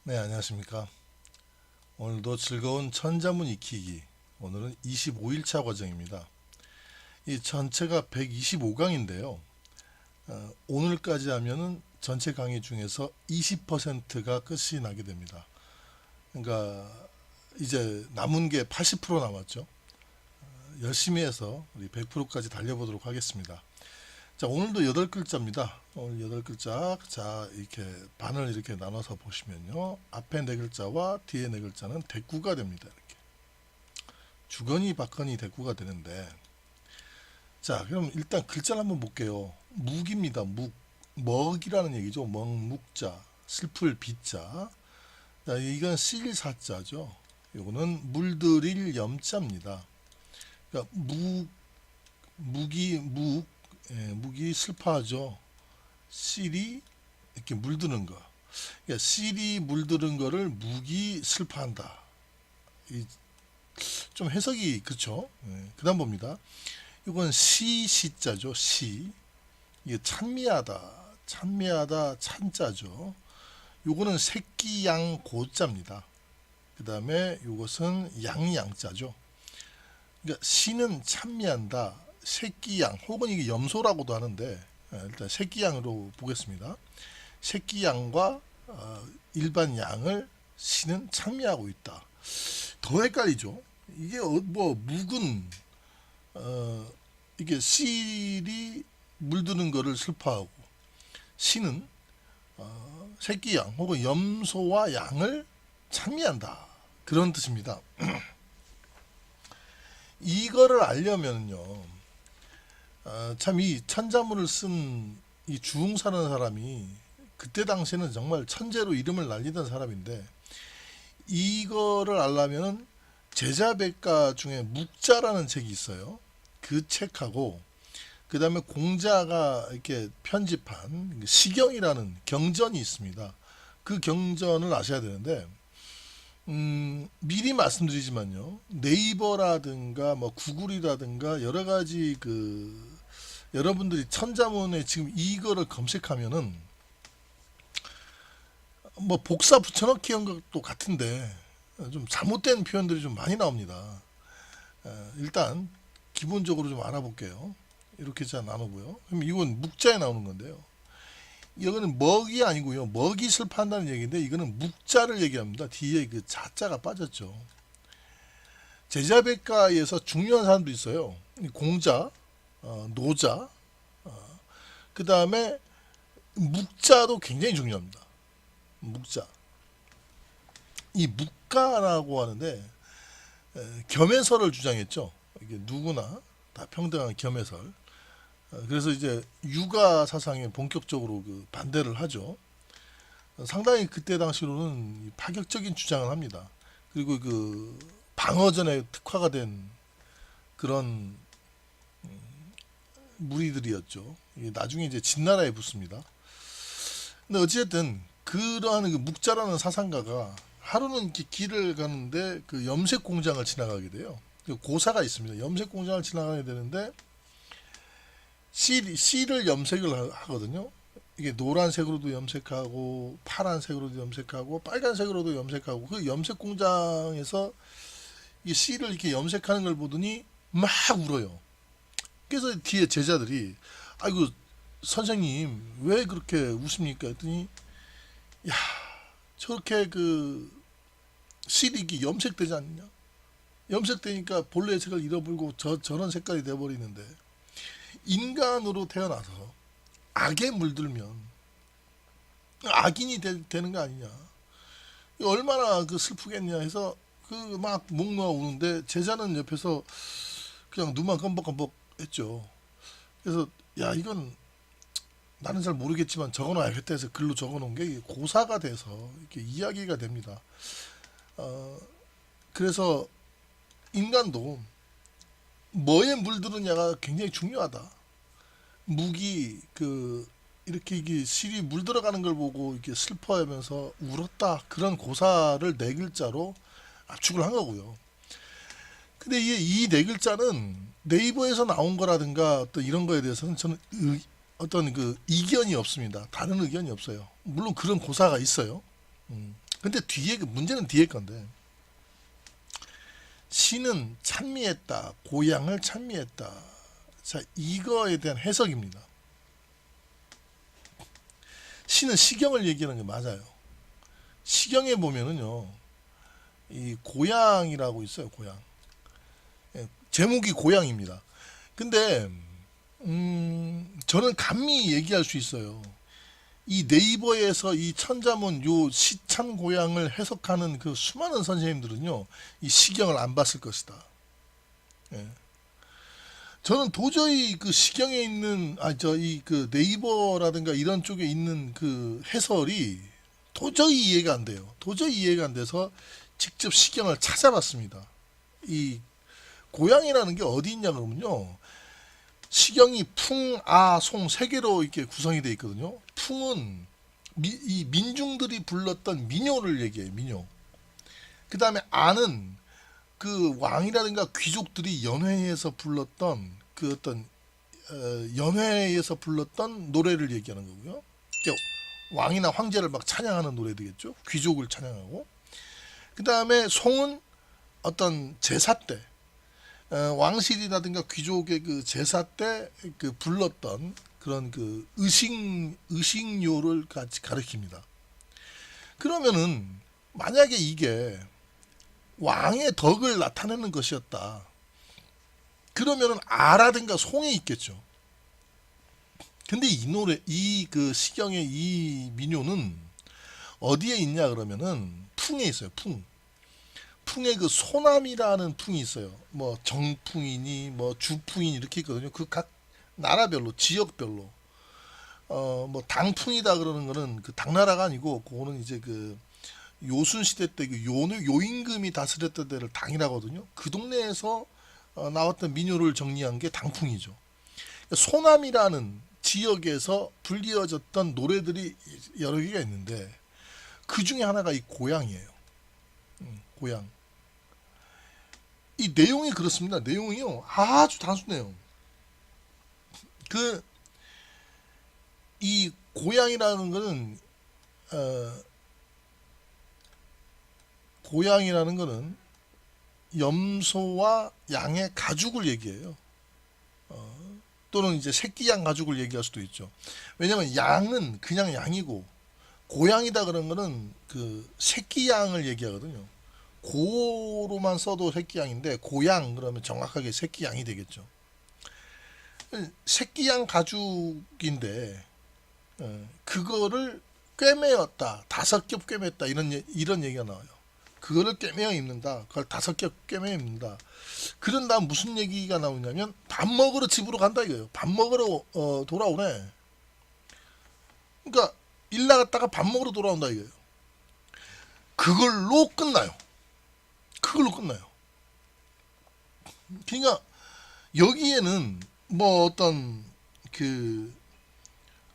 네, 안녕하십니까. 오늘도 즐거운 천자문 익히기. 오늘은 25일차 과정입니다. 이 전체가 125강인데요. 오늘까지 하면은 전체 강의 중에서 20%가 끝이 나게 됩니다. 그러니까 이제 남은 게 80% 남았죠. 열심히 해서 우리 100%까지 달려보도록 하겠습니다. 자, 오늘도 8글자입니다. 오늘 8글자. 자, 이렇게 반을 이렇게 나눠서 보시면요. 앞에 4글자와 뒤에 4글자는 대꾸가 됩니다. 이렇게. 주거니 받거니 대꾸가 되는데. 자, 그럼 일단 글자를 한번 볼게요. 묵입니다. 묵. 먹이라는 얘기죠. 먹묵자. 슬플 비자. 자, 이건 실사자죠. 이거는 물들일 염자입니다. 그러니까 묵이 슬퍼하죠. 실이 이렇게 물드는 거. 그러니까 실이 물드는 거를 묵이 슬퍼한다. 좀 해석이 그렇죠. 그다음 봅니다. 이건 시자죠. 시. 이게 찬미하다 찬자죠. 요거는 새끼 양 고자입니다. 그다음에 요것은 양자죠. 그러니까 시는 찬미한다. 새끼양 혹은 이게 염소라고도 하는데 일단 새끼양으로 보겠습니다. 새끼양과 일반 양을 시는 찬미하고 있다. 더 헷갈리죠. 이게 뭐 묵은 이게 실이 물드는 거를 슬퍼하고 시는 새끼양 혹은 염소와 양을 찬미한다. 그런 뜻입니다. 이거를 알려면요. 참 이 천자문을 쓴 이 주웅사라는 사람이 그때 당시에는 정말 천재로 이름을 날리던 사람인데 이거를 알려면은 제자백가 중에 묵자라는 책이 있어요. 그 책하고 그 다음에 공자가 이렇게 편집한 시경이라는 경전이 있습니다. 그 경전을 아셔야 되는데 미리 말씀드리지만요. 네이버라든가 뭐 구글이라든가 여러 가지 여러분들이 천자문에 지금 이거를 검색하면은 뭐 복사 붙여넣기 한 것도 같은데 좀 잘못된 표현들이 좀 많이 나옵니다. 일단 기본적으로 좀 알아볼게요. 이렇게 자 나누고요. 그럼 이건 묵자에 나오는 건데요. 이거는 먹이 아니고요. 먹이 슬퍼한다는 얘기인데 이거는 묵자를 얘기합니다. 뒤에 그 자자가 빠졌죠. 제자백가에서 중요한 사람도 있어요. 공자, 노자, 그 다음에 묵자도 굉장히 중요합니다. 묵자. 이 묵가라고 하는데 겸해설을 주장했죠. 이게 누구나 다 평등한 겸해설. 그래서 이제 육아 사상에 본격적으로 반대를 하죠. 상당히 그때 당시로는 파격적인 주장을 합니다. 그리고 방어전에 특화가 된 그런 무리들이었죠. 나중에 이제 진나라에 붙습니다. 근데 어찌됐든 그러한 묵자라는 사상가가 하루는 이렇게 길을 가는데 그 염색 공장을 지나가게 돼요. 고사가 있습니다. 염색 공장을 지나가게 되는데 실을 염색을 하거든요. 이게 노란색으로도 염색하고 파란색으로도 염색하고 빨간색으로도 염색하고 그 염색 공장에서 이 실을 이렇게 염색하는 걸 보더니 막 울어요. 그래서 뒤에 제자들이 아이고 선생님 왜 그렇게 우십니까 했더니 야 저렇게 실이 이게 염색되지 않느냐, 염색되니까 본래의 색을 잃어버리고 저런 색깔이 돼버리는데 인간으로 태어나서 악에 물들면 악인이 되는 거 아니냐, 얼마나 슬프겠냐 해서 막 목 놓아 우는데 제자는 옆에서 그냥 눈만 껌벅껌벅 했죠. 그래서 야 이건 나는 잘 모르겠지만 적어놔야겠다 해서 글로 적어놓은 게 고사가 돼서 이렇게 이야기가 됩니다. 그래서 인간도 뭐에 물드느냐가 굉장히 중요하다. 묵이 이렇게 이게 실이 물들어가는 걸 보고 이렇게 슬퍼하면서 울었다. 그런 고사를 4글자로 압축을 한 거고요. 근데 이 4글자는 네이버에서 나온 거라든가 어떤 이런 거에 대해서는 저는 어떤 이견이 없습니다. 다른 의견이 없어요. 물론 그런 고사가 있어요. 근데 뒤에 문제는 뒤에 건데, 신은 찬미했다, 고향을 찬미했다. 자, 이거에 대한 해석입니다. 신은 시경을 얘기하는 게 맞아요. 시경에 보면은요, 이 고향이라고 있어요. 고향. 예, 제목이 고향입니다. 근데 저는 감히 얘기할 수 있어요. 이 네이버에서 이 천자문 요 시찬 고향을 해석하는 그 수많은 선생님들은요, 이 시경을 안 봤을 것이다. 예. 저는 도저히 그 시경에 있는 이 그 네이버라든가 이런 쪽에 있는 그 해설이 도저히 이해가 안 돼요. 도저히 이해가 안 돼서 직접 시경을 찾아봤습니다. 이 고향이라는 게 어디 있냐 그러면요, 시경이 풍, 아, 송 세 개로 이렇게 구성이 되어 있거든요. 풍은 이 민중들이 불렀던 민요를 얘기해요. 민요. 그 다음에 아는 그 왕이라든가 귀족들이 연회에서 불렀던 그 어떤 연회에서 불렀던 노래를 얘기하는 거고요. 왕이나 황제를 막 찬양하는 노래들겠죠. 귀족을 찬양하고. 그 다음에 송은 어떤 제사 때 왕실이라든가 귀족의 그 제사 때 그 불렀던 그런 그 의식요를 같이 가리킵니다. 그러면은 만약에 이게 왕의 덕을 나타내는 것이었다. 그러면은 아라든가 송에 있겠죠. 근데 이 노래, 이 그 시경의 이 민요는 어디에 있냐 그러면은 풍에 있어요. 풍. 풍에 그 소남이라는 풍이 있어요. 뭐 정풍이니 뭐 주풍이니 이렇게 있거든요. 그 각 나라별로 지역별로 뭐 당풍이다 그러는 거는 그 당나라가 아니고 그거는 이제 그 요순 시대 때 그 요임금이 다스렸던 데를 당이라고 하거든요. 그 동네에서 나왔던 민요를 정리한 게 당풍이죠. 소남이라는 지역에서 불리어졌던 노래들이 여러 개가 있는데 그 중에 하나가 이 고향이에요. 고향. 이 내용이 그렇습니다. 내용이요, 아주 단순해요. 그 이 고향이라는 거는 고향이라는 거는 염소와 양의 가죽을 얘기해요. 또는 이제 새끼 양 가죽을 얘기할 수도 있죠. 왜냐면 양은 그냥 양이고 고양이다 그런 거는 그 새끼 양을 얘기하거든요. 고로만 써도 새끼 양인데 고양 그러면 정확하게 새끼 양이 되겠죠. 새끼 양 가죽인데 그거를 꿰매었다, 5겹 꿰맸다 이런 얘기가 나와요. 그거를 꿰매어 입는다. 그걸 5겹 꿰매어 입는다. 그런 다음 무슨 얘기가 나오냐면 밥 먹으러 집으로 간다 이거예요. 밥 먹으러 돌아오네. 그러니까 일 나갔다가 밥 먹으러 돌아온다 이거예요. 그걸로 끝나요. 그걸로 끝나요. 그러니까 여기에는 뭐 어떤 그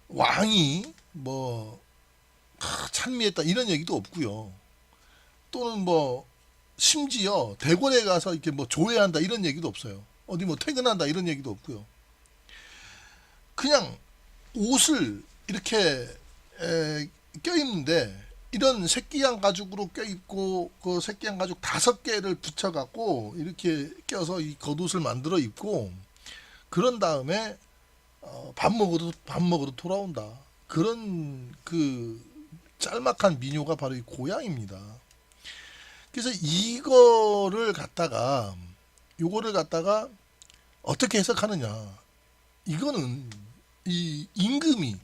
왕이 뭐 찬미했다 이런 얘기도 없고요. 또는 뭐 심지어 대궐에 가서 이렇게 뭐 조회한다 이런 얘기도 없어요. 어디 뭐 퇴근한다 이런 얘기도 없고요. 그냥 옷을 이렇게 껴입는데 이런 새끼양 가죽으로 껴입고 그 새끼양 가죽 5개를 붙여갖고 이렇게 껴서 이 겉옷을 만들어 입고 그런 다음에 밥 먹으러 돌아온다. 그런 그 짤막한 민요가 바로 이 고향입니다. 그래서 요거를 갖다가 어떻게 해석하느냐. 이거는 이 임금이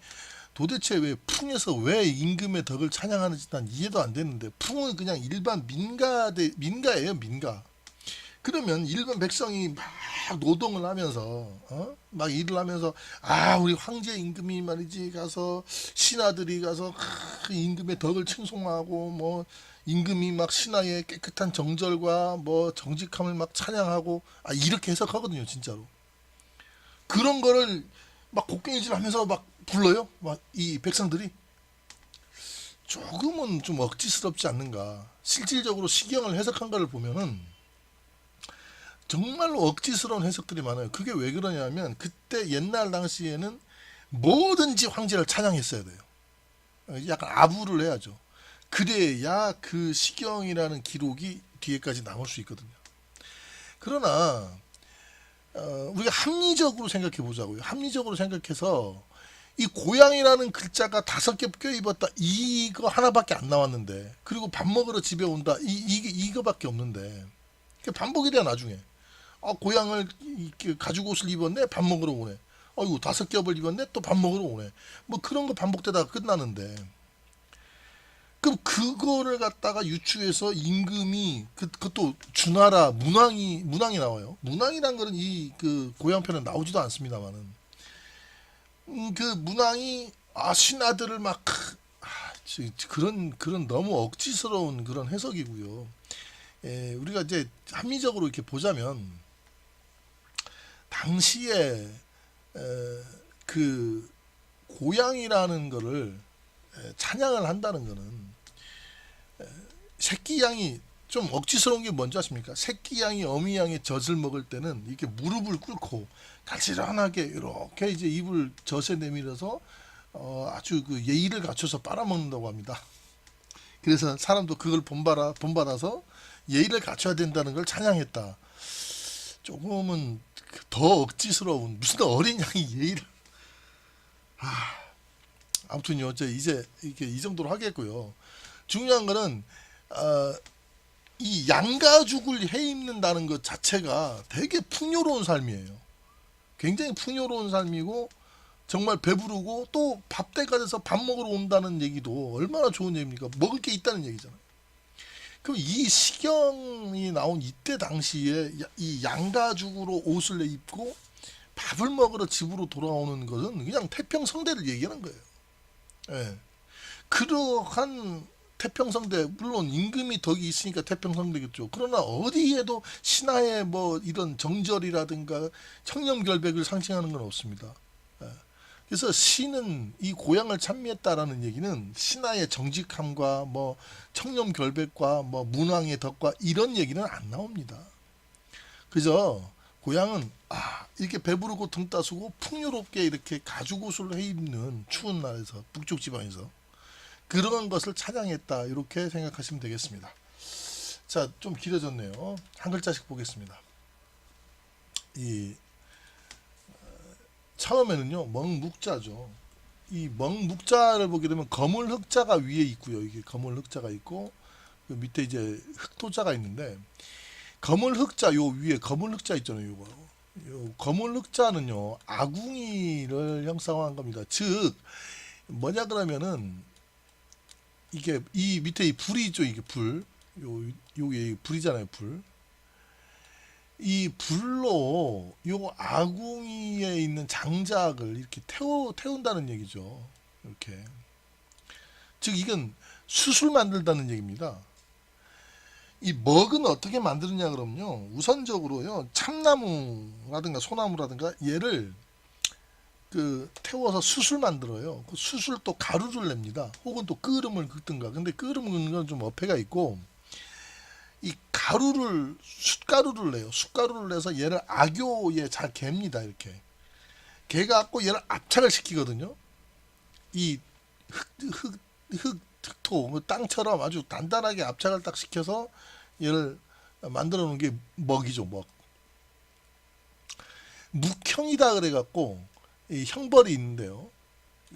도대체 왜 풍에서 왜 임금의 덕을 찬양하는지 난 이해도 안 되는데, 풍은 그냥 일반 민가예요, 민가. 그러면 일반 백성이 막 노동을 하면서 막 일을 하면서 우리 황제 임금이 말이지 가서 신하들이 가서 임금의 덕을 칭송하고 뭐 임금이 막 신하의 깨끗한 정절과 뭐 정직함을 막 찬양하고 이렇게 해석하거든요, 진짜로. 그런 거를 막 곡괭이질 하면서 막 불러요, 막 이 백성들이. 조금은 좀 억지스럽지 않는가. 실질적으로 시경을 해석한 거를 보면은 정말로 억지스러운 해석들이 많아요. 그게 왜 그러냐면 그때 옛날 당시에는 뭐든지 황제를 찬양했어야 돼요. 약간 아부를 해야죠. 그래야 그 시경이라는 기록이 뒤에까지 남을 수 있거든요. 그러나 우리가 합리적으로 생각해 보자고요. 합리적으로 생각해서 이 고양이라는 글자가 5개 껴입었다. 이거 하나밖에 안 나왔는데, 그리고 밥 먹으러 집에 온다. 이거밖에 없는데, 반복이 돼 나중에. 고양을 이렇게 가죽 옷을 입었네. 밥 먹으러 오네. 아이고 5겹을 입었네. 또 밥 먹으러 오네. 뭐 그런 거 반복되다가 끝나는데, 그럼 그거를 갖다가 유추해서 임금이 그것도 주나라 문왕이 나와요. 문왕이란 거는 이 그 고향편에 나오지도 않습니다만은 그 문왕이 신하들을 막 그런 너무 억지스러운 그런 해석이고요. 우리가 이제 합리적으로 이렇게 보자면 당시에 그 고양이라는 거를 찬양을 한다는 거는 새끼 양이 좀 억지스러운 게 뭔지 아십니까? 새끼 양이 어미 양의 젖을 먹을 때는 이렇게 무릎을 꿇고 가지런하게 이렇게 이제 입을 젖에 내밀어서 아주 그 예의를 갖춰서 빨아먹는다고 합니다. 그래서 사람도 그걸 본받아서 예의를 갖춰야 된다는 걸 찬양했다. 조금은 더 억지스러운, 무슨 어린 양이 예의를. 아무튼요, 이제 이렇게 이 정도로 하겠고요. 중요한 거는 이 양가죽을 해입는다는 것 자체가 되게 풍요로운 삶이에요. 굉장히 풍요로운 삶이고 정말 배부르고 또 밥때가 돼서 밥 먹으러 온다는 얘기도 얼마나 좋은 얘기입니까? 먹을 게 있다는 얘기잖아요. 그럼 이 시경이 나온 이때 당시에 이 양가죽으로 옷을 입고 밥을 먹으러 집으로 돌아오는 것은 그냥 태평성대를 얘기하는 거예요. 예. 그러한 태평성대, 물론 임금이 덕이 있으니까 태평성대겠죠. 그러나 어디에도 신하의 뭐 이런 정절이라든가 청렴결백을 상징하는 건 없습니다. 예. 그래서 시는 이 고향을 찬미했다라는 얘기는 신하의 정직함과 뭐 청렴결백과 뭐 문왕의 덕과 이런 얘기는 안 나옵니다. 그저 고향은 이렇게 배부르고 등 따스고 풍요롭게 이렇게 가죽옷을 해입는 추운 날에서 북쪽 지방에서 그런 것을 찬양했다, 이렇게 생각하시면 되겠습니다. 자, 좀 길어졌네요. 한 글자씩 보겠습니다. 이 처음에는요 먹묵자죠. 이 먹묵자를 보게 되면 거물 흑자가 위에 있고요. 이게 거물 흑자가 있고 그 밑에 이제 흑토자가 있는데, 거물 흑자 요 위에 거물 흑자 있잖아요. 요거 요 거물 흑자는요 아궁이를 형상화한 겁니다. 즉 뭐냐 그러면은 이게 이 밑에 이 불이 있죠. 이게 불, 요게 불이잖아요. 불. 이 불로 요 아궁이에 있는 장작을 이렇게 태운다는 얘기죠. 이렇게. 즉 이건 숯을 만들다는 얘기입니다. 이 먹은 어떻게 만드느냐 그러면요, 우선적으로요 참나무라든가 소나무라든가 얘를 그 태워서 숯을 만들어요. 그 숯을 또 가루를 냅니다. 혹은 또 끓음을 긋든가. 근데 끓음을 긋는 건 좀 어폐가 있고, 이 가루를, 숯가루를 내요. 숯가루를 내서 얘를 악교에 잘 갭니다. 이렇게 개갖고 얘를 압착을 시키거든요. 이 흙토, 뭐 땅처럼 아주 단단하게 압착을 딱 시켜서 얘를 만들어 놓은 게 먹이죠. 묵형이다 그래갖고 이 형벌이 있는데요.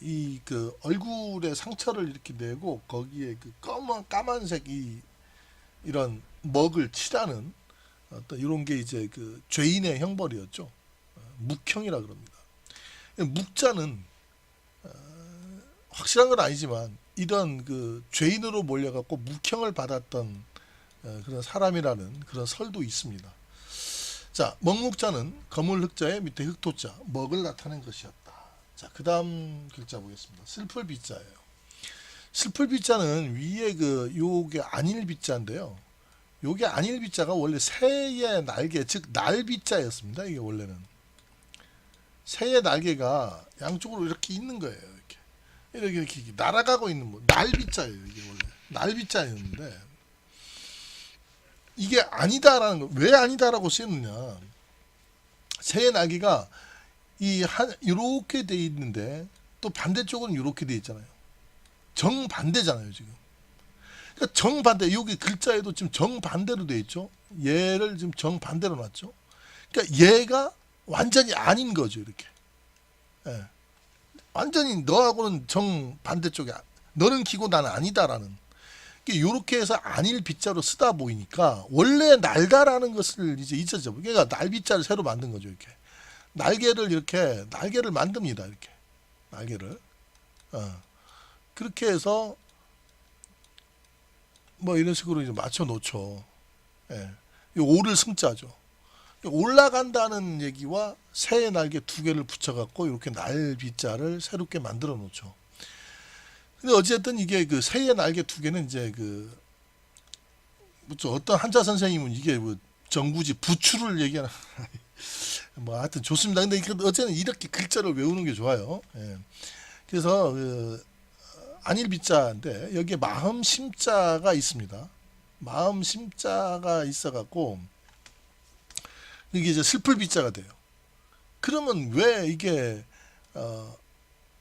이 그 얼굴에 상처를 이렇게 내고 거기에 그 까만색 이런 먹을 칠하는 어떤 이런 게 이제 그 죄인의 형벌이었죠. 묵형이라 그럽니다. 묵자는 확실한 건 아니지만 이런 그 죄인으로 몰려갖고 묵형을 받았던 그런 사람이라는 그런 설도 있습니다. 자, 먹묵자는 거물 흑자의 밑에 흑토자, 먹을 나타낸 것이었다. 자, 그 다음 글자 보겠습니다. 슬플 비자예요. 슬플 비자는 위에 요게 안일 비자인데요. 요게 안일 비자가 원래 새의 날개, 즉 날비자였습니다. 이게 원래는 새의 날개가 양쪽으로 이렇게 있는 거예요. 이렇게 날아가고 있는 날비자예요. 이게 원래 날비자였는데, 이게 아니다라는 거, 왜 아니다라고 쓰였느냐? 새의 날개가 이렇게 돼 있는데 또 반대쪽은 이렇게 돼 있잖아요. 정반대잖아요, 지금. 그러니까 정반대, 여기 글자에도 지금 정반대로 돼 있죠. 얘를 지금 정반대로 놨죠. 그러니까 얘가 완전히 아닌 거죠, 이렇게. 예. 완전히 너하고는 정반대쪽이야. 너는 기고 나는 아니다라는. 이렇게 해서 안일 빗자로 쓰다 보이니까 원래 날다라는 것을 이제 잊어져. 그러니까 날빗자를 새로 만든 거죠, 이렇게. 날개를 만듭니다, 이렇게. 날개를. 그렇게 해서 뭐 이런 식으로 이제 맞춰 놓죠. 예. 이 오를 승자죠. 올라간다는 얘기와 새의 날개 두 개를 붙여갖고 이렇게 날빗자를 새롭게 만들어 놓죠. 근데 어쨌든 이게 그 새의 날개 두 개는 이제 그 어떤 한자 선생님은 이게 뭐 정부지 부추를 얘기하는 뭐 하여튼 좋습니다. 근데 어쨌든 이렇게 글자를 외우는 게 좋아요. 예. 그래서 그 안일빗자인데 여기에 마음 심자가 있습니다. 마음 심자가 있어갖고 이게 이제 슬플 빗자가 돼요. 그러면 왜 이게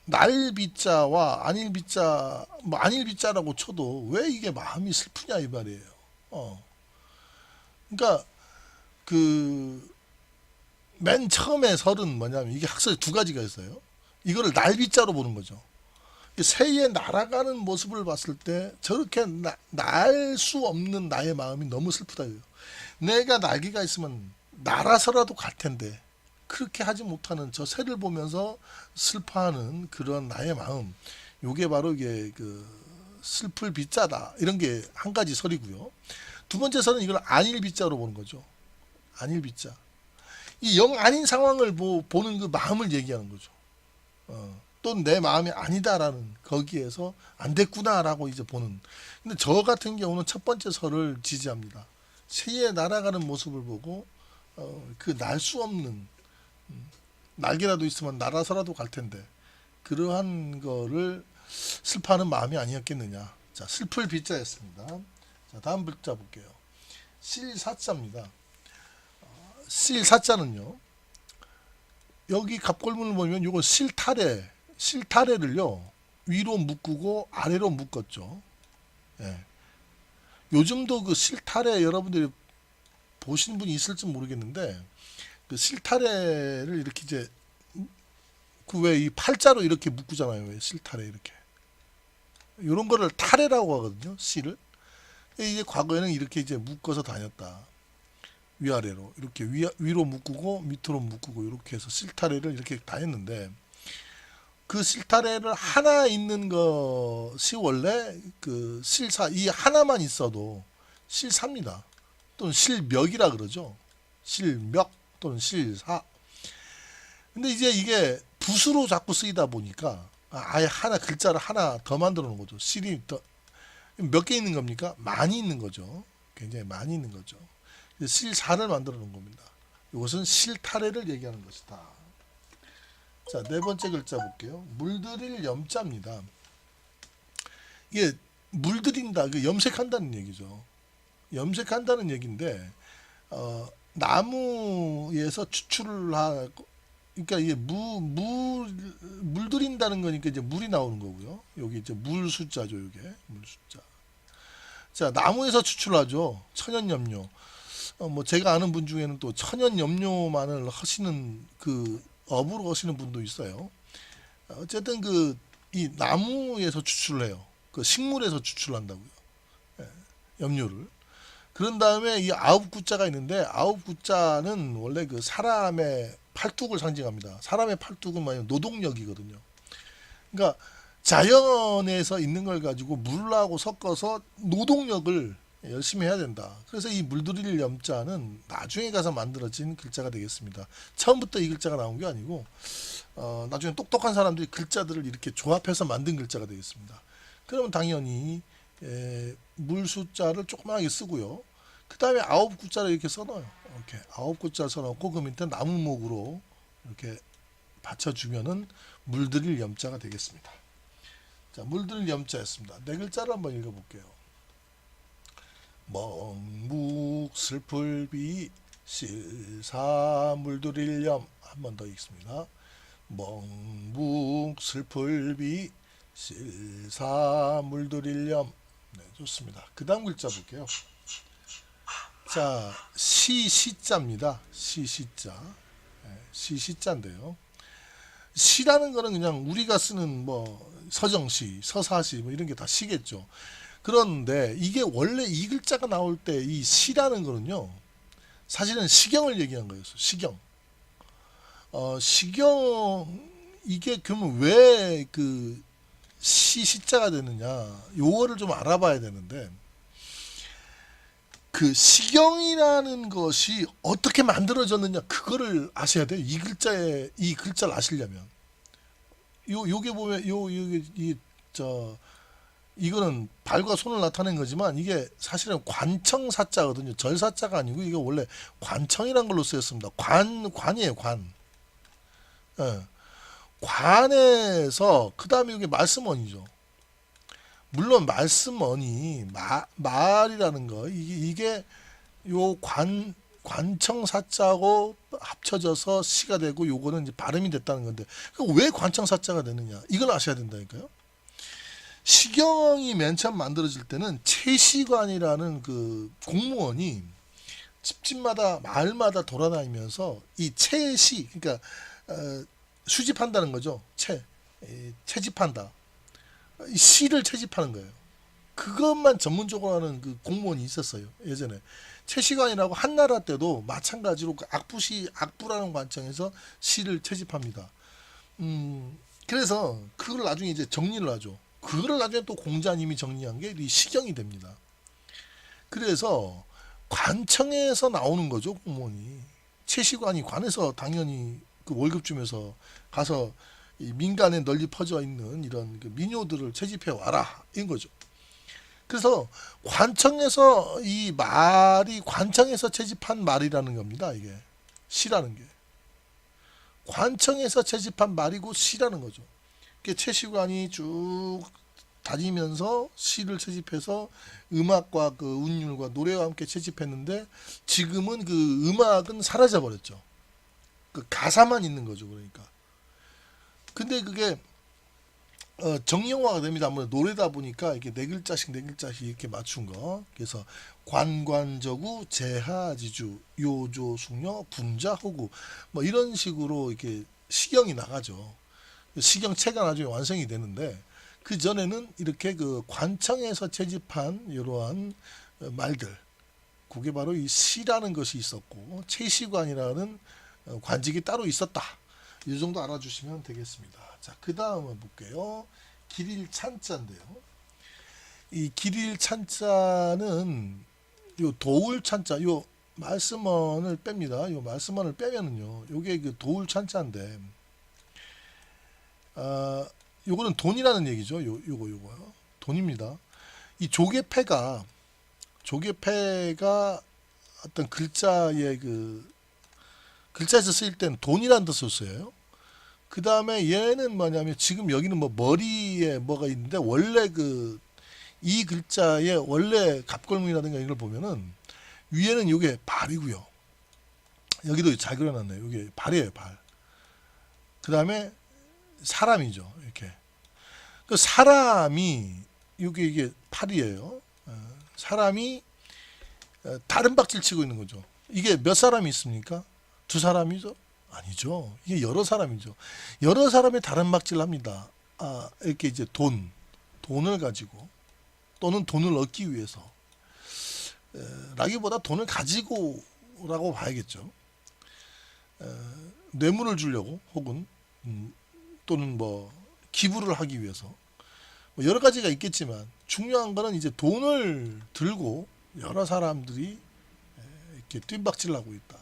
날빗자와 안일빗자, 뭐 안일빗자라고 쳐도 왜 이게 마음이 슬프냐 이 말이에요. 그러니까 그 맨 처음에 설은 뭐냐면 이게 학설이 두 가지가 있어요. 이거를 날빗자로 보는 거죠. 새에 날아가는 모습을 봤을 때 저렇게 날 수 없는 나의 마음이 너무 슬프다. 내가 날개가 있으면 날아서라도 갈 텐데 그렇게 하지 못하는 저 새를 보면서 슬퍼하는 그런 나의 마음. 요게 바로 이게 그 슬플 빗자다. 이런 게 한 가지 설이고요. 두 번째 설은 이걸 안일 빗자로 보는 거죠. 안일 빗자. 이 영 아닌 상황을 보는 그 마음을 얘기하는 거죠. 또 내 마음이 아니다라는 거기에서 안 됐구나라고 이제 보는. 근데 저 같은 경우는 첫 번째 설을 지지합니다. 새에 날아가는 모습을 보고 그 날 수 없는 날개라도 있으면 날아서라도 갈 텐데 그러한 거를 슬퍼하는 마음이 아니었겠느냐. 자, 슬플 빗자였습니다. 자, 다음 글자 볼게요. 실사자입니다. 실사자는요. 여기 갑골문을 보면 이건 실타래를요 위로 묶고 아래로 묶었죠. 예. 요즘도 그 실타래 여러분들이 보신 분이 있을지 모르겠는데 그 실타래를 이렇게 이제 그 왜 이 팔자로 이렇게 묶잖아요. 왜 실타래 이렇게 이런 거를 타래라고 하거든요. 실을 이제 과거에는 이렇게 이제 묶어서 다녔다. 위아래로 이렇게 위로 묶고 밑으로 묶고 이렇게 해서 실타래를 이렇게 다녔는데 그 실타래를 하나 있는 것이 원래 그 실사 이 하나만 있어도 실사입니다. 또는 실멱이라 그러죠. 실멱 또는 실사. 근데 이제 이게 붓으로 자꾸 쓰이다 보니까 아예 하나 글자를 하나 더 만들어 놓은 거죠. 실이 더 몇 개 있는 겁니까? 많이 있는 거죠. 굉장히 많이 있는 거죠. 실사를 만들어 놓은 겁니다. 이것은 실타래를 얘기하는 것이다. 자, 네 번째 글자 볼게요. 물들일 염자입니다. 이게 물들인다, 그 염색한다는 얘기죠. 염색한다는 얘기인데 나무에서 추출을 하고, 그러니까 이게 물들인다는 거니까 이제 물이 나오는 거고요. 여기 이제 물 숫자죠, 이게 물 숫자. 자, 나무에서 추출하죠. 천연염료. 뭐 제가 아는 분 중에는 또 천연염료만을 하시는 그 업으로 하시는 분도 있어요. 어쨌든 그 이 나무에서 추출을 해요. 그 식물에서 추출한다고요. 예, 염료를. 그런 다음에 이 아홉 구자가 있는데 아홉 구자는 원래 그 사람의 팔뚝을 상징합니다. 사람의 팔뚝은 뭐냐면 노동력이거든요. 그러니까 자연에서 있는 걸 가지고 물하고 섞어서 노동력을 열심히 해야 된다. 그래서 이 물들일 염자는 나중에 가서 만들어진 글자가 되겠습니다. 처음부터 이 글자가 나온 게 아니고 나중에 똑똑한 사람들이 글자들을 이렇게 조합해서 만든 글자가 되겠습니다. 그러면 당연히 물 숫자를 조그맣게 쓰고요. 그 다음에 아홉 구자를 이렇게 써놔요. 이렇게 아홉 구자 써놓고 그 밑에 나무목으로 이렇게 받쳐주면은 물들일 염자가 되겠습니다. 자, 물들일 염자였습니다. 네 글자를 한번 읽어볼게요. 멍묵 슬플비 실사 물들일 염. 한 번 더 읽습니다. 멍묵 슬플비 실사 물들일 염. 네, 좋습니다. 그 다음 글자 볼게요. 자, 시자입니다. 시자. 시자인데요. 시라는 거는 그냥 우리가 쓰는 뭐 서정시, 서사시 뭐 이런 게 다 시겠죠. 그런데 이게 원래 이 글자가 나올 때 이 시라는 거는요, 사실은 시경을 얘기한 거였어요. 시경. 시경, 이게 그러면 왜 그 시자가 되느냐, 요거를 좀 알아봐야 되는데, 그 시경이라는 것이 어떻게 만들어졌느냐, 그거를 아셔야 돼요. 이 글자를 아시려면. 요게 보면, 이거는 발과 손을 나타낸 거지만, 이게 사실은 관청사자거든요. 절사자가 아니고, 이게 원래 관청이란 걸로 쓰였습니다. 관이에요, 관. 예. 관에서, 그 다음에 이게 말씀원이죠. 물론 말씀원이 말이라는 거, 이게 요 관청사자하고 합쳐져서 시가 되고, 요거는 이제 발음이 됐다는 건데, 왜 관청사자가 되느냐, 이걸 아셔야 된다니까요. 시경이 맨 처음 만들어질 때는 채시관이라는 그 공무원이 집집마다 마을마다 돌아다니면서 이 채시, 그러니까 수집한다는 거죠. 채집한다. 이 시를 채집하는 거예요. 그것만 전문적으로 하는 그 공무원이 있었어요. 예전에 채시관이라고 한나라 때도 마찬가지로 그 악부라는 관청에서 시를 채집합니다. 그래서 그걸 나중에 이제 정리를 하죠. 그거를 나중에 또 공자님이 정리한 게 이 시경이 됩니다. 그래서 관청에서 나오는 거죠, 공무원이. 채시관이 관에서 당연히 그 월급 주면서 가서 이 민간에 널리 퍼져 있는 이런 그 민요들을 채집해 와라, 이런 거죠. 그래서 관청에서 이 말이 관청에서 채집한 말이라는 겁니다. 이게 시라는 게 관청에서 채집한 말이고 시라는 거죠. 채시관이 쭉 다니면서 시를 채집해서 음악과 그 운율과 노래와 함께 채집했는데, 지금은 그 음악은 사라져 버렸죠. 그 가사만 있는 거죠. 그러니까. 근데 그게 정형화가 됩니다. 아무래도 노래다 보니까 이렇게 네 글자씩 이렇게 맞춘 거. 그래서 관관저구 제하지주 요조 숙녀 분자 호구 뭐 이런 식으로 이렇게 시경이 나가죠. 시경체가 나중에 완성이 되는데, 그 전에는 이렇게 그 관청에서 채집한 이러한 말들, 그게 바로 이 시라는 것이 있었고, 채시관이라는 관직이 따로 있었다. 이 정도 알아주시면 되겠습니다. 자, 그 다음에 볼게요. 길일찬자인데요. 이 길일찬자는 요 도울찬자, 요 말씀원을 뺍니다. 요 말씀원을 빼면은요, 요게 그 도울찬자인데, 요거는 돈이라는 얘기죠. 요거요. 돈입니다. 이 조개패가 어떤 글자에서 쓰일 때는 돈이라는 뜻을 써요. 그 다음에 얘는 뭐냐면, 지금 여기는 뭐 머리에 뭐가 있는데, 원래 이 글자의 원래 갑골문이라든가 이걸 보면은 위에는 요게 발이고요. 여기도 잘 그려놨네요. 요게 발이에요, 발. 그 다음에 사람이죠. 이렇게. 그 사람이 이게 팔이에요. 사람이 다른 박질 치고 있는 거죠. 이게 몇 사람이 있습니까? 두 사람이죠? 아니죠. 이게 여러 사람이죠. 여러 사람이 다른 박질을 합니다. 이렇게 이제 돈을 가지고, 또는 돈을 얻기 위해서, 라기보다 돈을 가지고라고 봐야겠죠. 뇌물을 주려고, 혹은 또는 뭐 기부를 하기 위해서, 뭐 여러 가지가 있겠지만, 중요한 거는 이제 돈을 들고 여러 사람들이 이렇게 뜀박질을 하고 있다.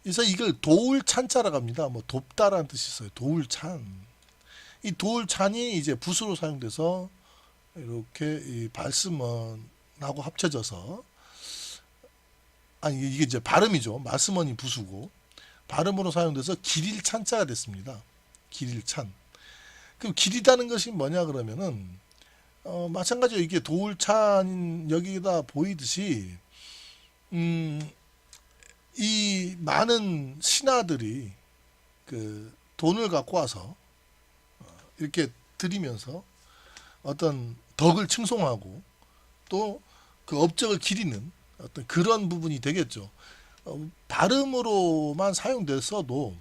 그래서 이걸 도울찬자라고 합니다. 뭐 돕다라는 뜻이 있어요. 도울찬. 이 도울찬이 이제 붓으로 사용돼서 이렇게 이 말씀원하고 합쳐져서, 아니 이게 이제 발음이죠. 말씀원이 부수고 발음으로 사용돼서 길일찬자가 됐습니다. 길일찬. 그럼 길이다는 것이 뭐냐 그러면은, 마찬가지로 이게 도울찬 여기다 보이듯이, 이 많은 신하들이 그 돈을 갖고 와서 이렇게 드리면서 어떤 덕을 칭송하고, 또 그 업적을 기리는 어떤 그런 부분이 되겠죠. 발음으로만 사용됐어도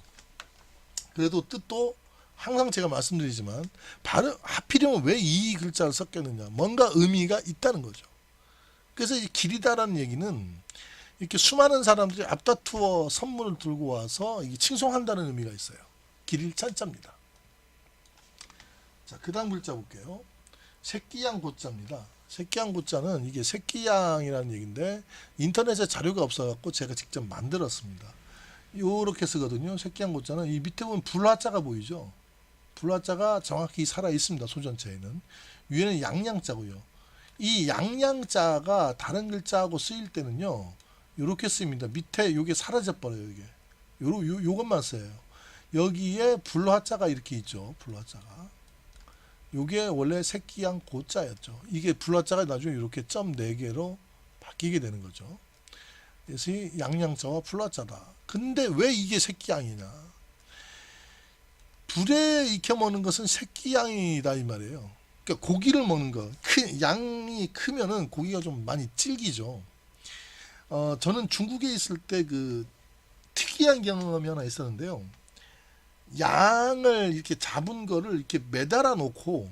그래도 뜻도 항상 제가 말씀드리지만 발음 하필이면 왜 이 글자를 썼겠느냐, 뭔가 의미가 있다는 거죠. 그래서 이 기리다라는 얘기는 이렇게 수많은 사람들이 앞다투어 선물을 들고 와서 이게 칭송한다는 의미가 있어요. 기릴 찬자입니다. 자, 그 다음 글자 볼게요. 새끼양 고자입니다. 새끼양 고자는 이게 새끼양이라는 얘기인데 인터넷에 자료가 없어갖고 제가 직접 만들었습니다. 요렇게 쓰거든요. 새끼양 고자는 이 밑에 보면 불화자가 보이죠. 불화자가 정확히 살아 있습니다. 소전체에는. 위에는 양양자고요. 이 양양자가 다른 글자하고 쓰일 때는요, 요렇게 쓰입니다. 밑에 요게 사라져 버려요. 이게 요것만 써요. 여기에 불화자가 이렇게 있죠. 불화자가. 요게 원래 새끼양 고자였죠. 이게 불화자가 나중에 이렇게 점 4개로 바뀌게 되는 거죠. 그래서 이 양양자와 불화자다. 근데 왜 이게 새끼양이냐? 불에 익혀 먹는 것은 새끼양이다 이 말이에요. 그러니까 고기를 먹는 거. 양이 크면은 고기가 좀 많이 질기죠. 저는 중국에 있을 때 그 특이한 경험이 하나 있었는데요. 양을 이렇게 잡은 거를 이렇게 매달아 놓고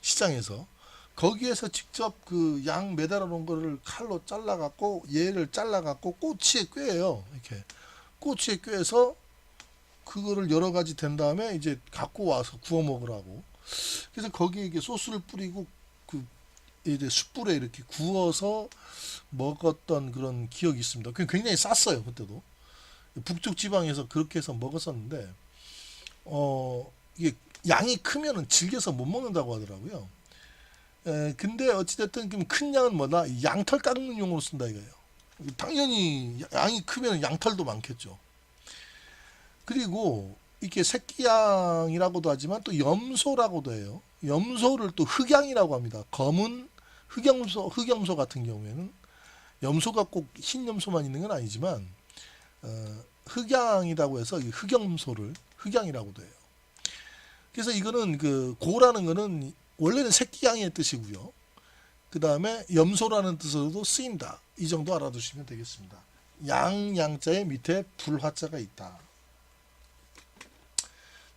시장에서 거기에서 직접 그 양 매달아 놓은 거를 칼로 잘라 갖고 얘를 잘라 갖고 꼬치에 꿰요. 이렇게 꼬치에 꿰서 그거를 여러 가지 된 다음에 이제 갖고 와서 구워 먹으라고. 그래서 거기에 이게 소스를 뿌리고 그 이제 숯불에 이렇게 구워서 먹었던 그런 기억이 있습니다. 굉장히 쌌어요 그때도. 북쪽 지방에서 그렇게 해서 먹었었는데 이게 양이 크면은 질겨서 못 먹는다고 하더라고요. 근데 어찌됐든 큰 양은 뭐다? 양털 깎는 용으로 쓴다 이거예요. 당연히 양이 크면 양털도 많겠죠. 그리고 이렇게 새끼양이라고도 하지만 또 염소라고도 해요. 염소를 또 흑양이라고 합니다. 검은 흑염소 같은 경우에는 염소가 꼭 흰 염소만 있는 건 아니지만 흑양이라고 해서 이 흑염소를 흑양이라고도 해요. 그래서 이거는 그 고라는 거는 원래는 새끼양의 뜻이고요. 그 다음에 염소라는 뜻으로도 쓰인다. 이 정도 알아두시면 되겠습니다. 양자의 밑에 불화자가 있다.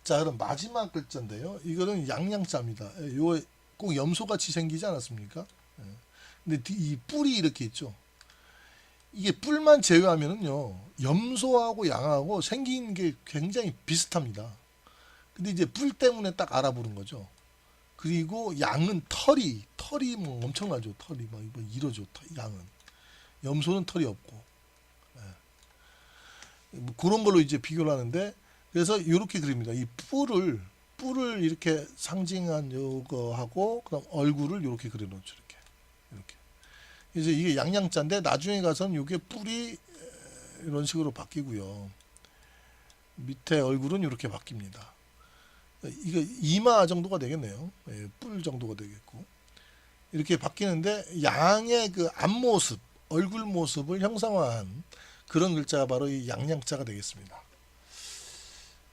자, 그럼 마지막 글자인데요. 이거는 양양자입니다. 요 꼭 염소같이 생기지 않았습니까? 근데 이 뿔이 이렇게 있죠. 이게 뿔만 제외하면은요, 염소하고 양하고 생긴 게 굉장히 비슷합니다. 근데 이제 뿔 때문에 딱 알아보는 거죠. 그리고 양은 털이 뭐 엄청나죠. 털이 막 이러죠. 양은. 염소는 털이 없고. 뭐 그런 걸로 이제 비교를 하는데, 그래서 이렇게 그립니다. 이 뿔을 이렇게 상징한 요거하고 그다음 얼굴을 이렇게 그려놓죠. 이렇게. 이제 이게 양양자인데 나중에 가서는 이게 뿔이 이런 식으로 바뀌고요. 밑에 얼굴은 이렇게 바뀝니다. 이거 이마 정도가 되겠네요. 뿔 정도가 되겠고. 이렇게 바뀌는데 양의 그 앞모습, 얼굴 모습을 형상화한 그런 글자가 바로 이 양양자가 되겠습니다.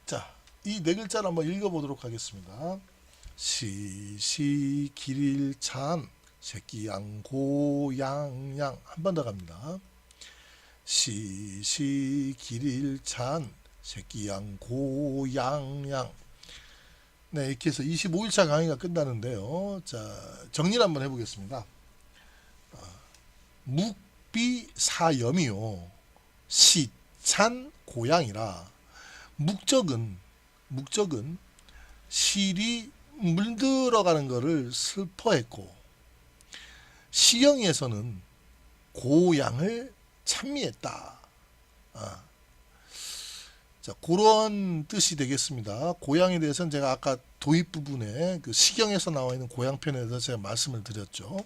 자, 이 네 글자를 한번 읽어보도록 하겠습니다. 길일찬 새끼양 고양양. 한 번 더 갑니다. 길일찬 새끼양 고양양. 네, 이렇게 해서 25일차 강의가 끝나는데요. 자, 정리를 한번 해보겠습니다. 묵비사염이요 시찬 고양이라. 목적은 실이 물들어가는 것을 슬퍼했고, 시경에서는 고양을 찬미했다. 자, 그런 뜻이 되겠습니다. 고양에 대해서는 제가 아까 도입 부분에 그 시경에서 나와 있는 고양편에 대해서 제가 말씀을 드렸죠.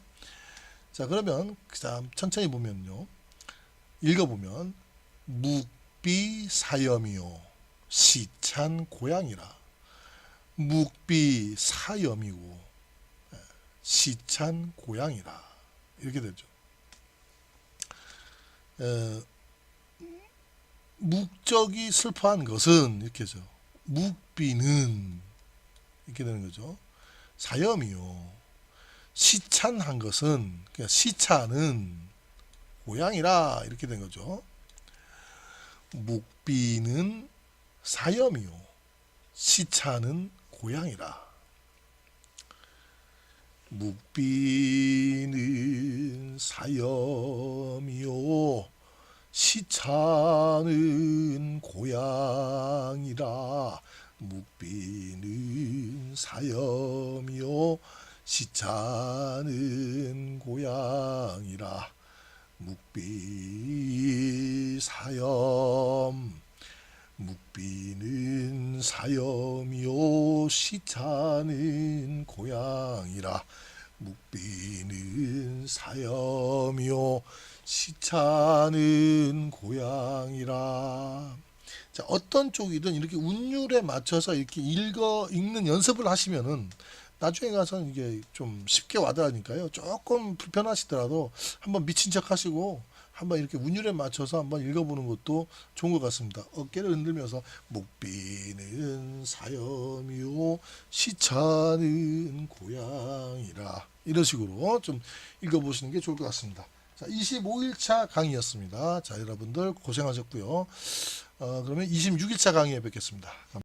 자, 그러면 그다음 천천히 보면요. 읽어보면 묵비사염이요 시찬 고양이라. 묵비사염이고 시찬 고양이라. 이렇게 되죠. 묵적이 슬퍼한 것은 이렇게죠. 묵비는 이렇게 되는 거죠. 사염이요 시찬한 것은, 그러니까 시차는 고향이라 이렇게 된 거죠. 묵비는 사염이요 시차는 고향이라. 묵비는 사염이요 시차는 고향이라. 묵비는 사염이요 시차는 고향이라. 묵비 사염. 묵비는 사염이요 시차는 고향이라. 묵비는 사염이요 시차는 고향이라. 자, 어떤 쪽이든 이렇게 운율에 맞춰서 이렇게 읽는 연습을 하시면은 나중에 가서는 이게 좀 쉽게 와닿으니까요. 조금 불편하시더라도 한번 미친 척 하시고 한번 이렇게 운율에 맞춰서 한번 읽어보는 것도 좋은 것 같습니다. 어깨를 흔들면서 묵비는 사염이요 시차는 고향이라, 이런 식으로 좀 읽어보시는 게 좋을 것 같습니다. 자, 25일차 강의였습니다. 자, 여러분들 고생하셨고요. 그러면 26일차 강의에 뵙겠습니다.